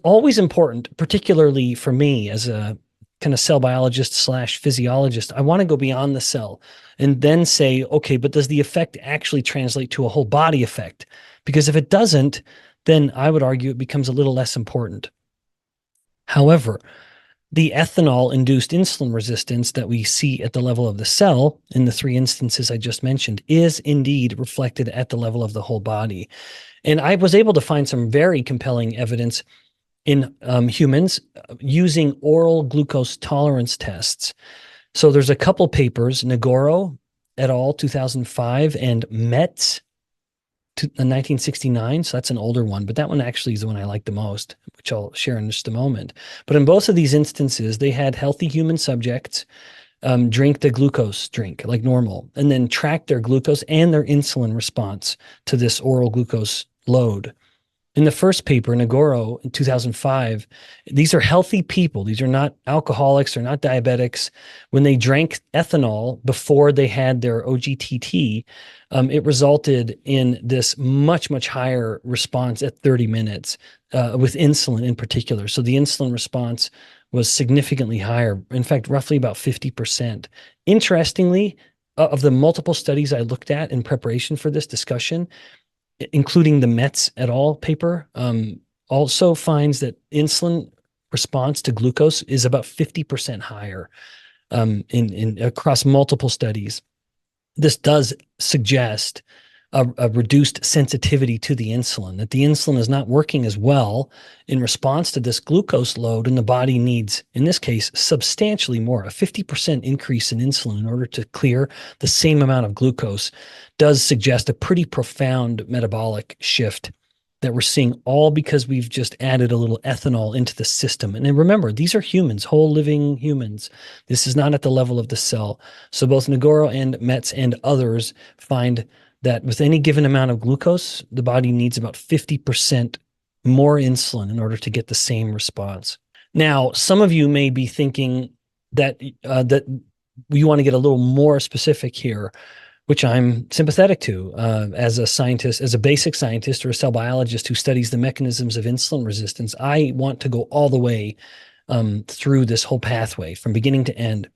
Always important, particularly for me as a kind of cell biologist slash physiologist. I want to go beyond the cell and then say, okay, but does the effect actually translate to a whole body effect? Because if it doesn't, then I would argue it becomes a little less important. However, the ethanol-induced insulin resistance that we see at the level of the cell in the three instances I just mentioned is indeed reflected at the level of the whole body. And I was able to find some very compelling evidence in humans using oral glucose tolerance tests. So there's a couple papers, Negoro et al. 2005 and Metz 1969. So that's an older one, but that one actually is the one I like the most, which I'll share in just a moment. But in both of these instances, they had healthy human subjects drink the glucose drink like normal, and then track their glucose and their insulin response to this oral glucose load. In the first paper, Negoro in 2005, these are healthy people. These are not alcoholics. They're not diabetics. When they drank ethanol before they had their OGTT, it resulted in this much, much higher response at 30 minutes with insulin in particular. So the insulin response was significantly higher. In fact, roughly about 50%. Interestingly, of the multiple studies I looked at in preparation for this discussion, including the Metz et al. Paper, also finds that insulin response to glucose is about 50% higher across multiple studies. This does suggest a reduced sensitivity to the insulin, that the insulin is not working as well in response to this glucose load, and the body needs, in this case, substantially more. A 50% increase in insulin in order to clear the same amount of glucose does suggest a pretty profound metabolic shift that we're seeing, all because we've just added a little ethanol into the system. And then remember, these are humans, whole living humans. This is not at the level of the cell. So both Negoro and Metz and others find that with any given amount of glucose, the body needs about 50% more insulin in order to get the same response. Now, some of you may be thinking that that you want to get a little more specific here, which I'm sympathetic to as a scientist, as a basic scientist or a cell biologist who studies the mechanisms of insulin resistance. I want to go all the way through this whole pathway from beginning to end.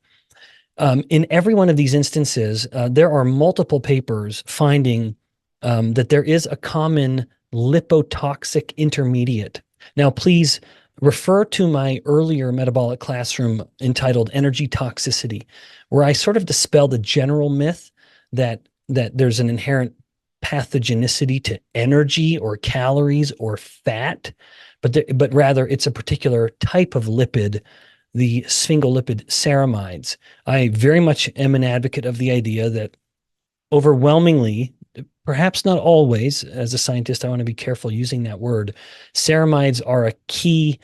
In every one of these instances, there are multiple papers finding that there is a common lipotoxic intermediate. Now, please refer to my earlier metabolic classroom entitled Energy Toxicity, where I sort of dispel the general myth that there's an inherent pathogenicity to energy or calories or fat, but rather it's a particular type of lipid, the sphingolipid ceramides. I very much am an advocate of the idea that overwhelmingly, perhaps not always, as a scientist, I want to be careful using that word, ceramides are a key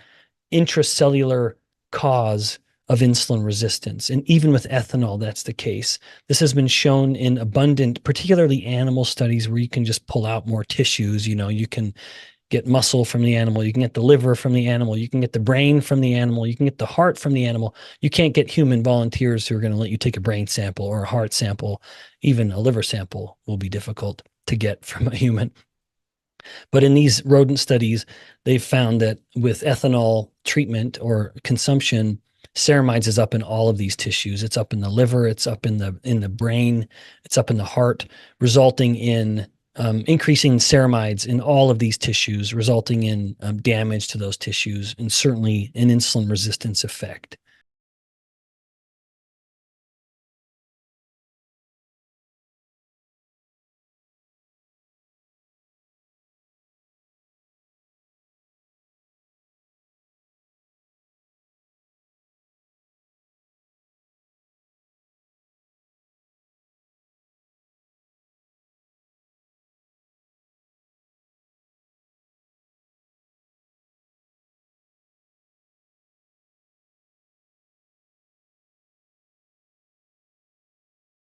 intracellular cause of insulin resistance. And even with ethanol, that's the case. This has been shown in abundant, particularly animal studies, where you can just pull out more tissues. You know, you can get muscle from the animal, you can get the liver from the animal, you can get the brain from the animal, you can get the heart from the animal. You can't get human volunteers who are going to let you take a brain sample or a heart sample. Even a liver sample will be difficult to get from a human. But in these rodent studies, they've found that with ethanol treatment or consumption, ceramides is up in all of these tissues. It's up in the liver, it's up in the brain, it's up in the heart, resulting in increasing ceramides in all of these tissues, resulting in damage to those tissues, and certainly an insulin resistance effect.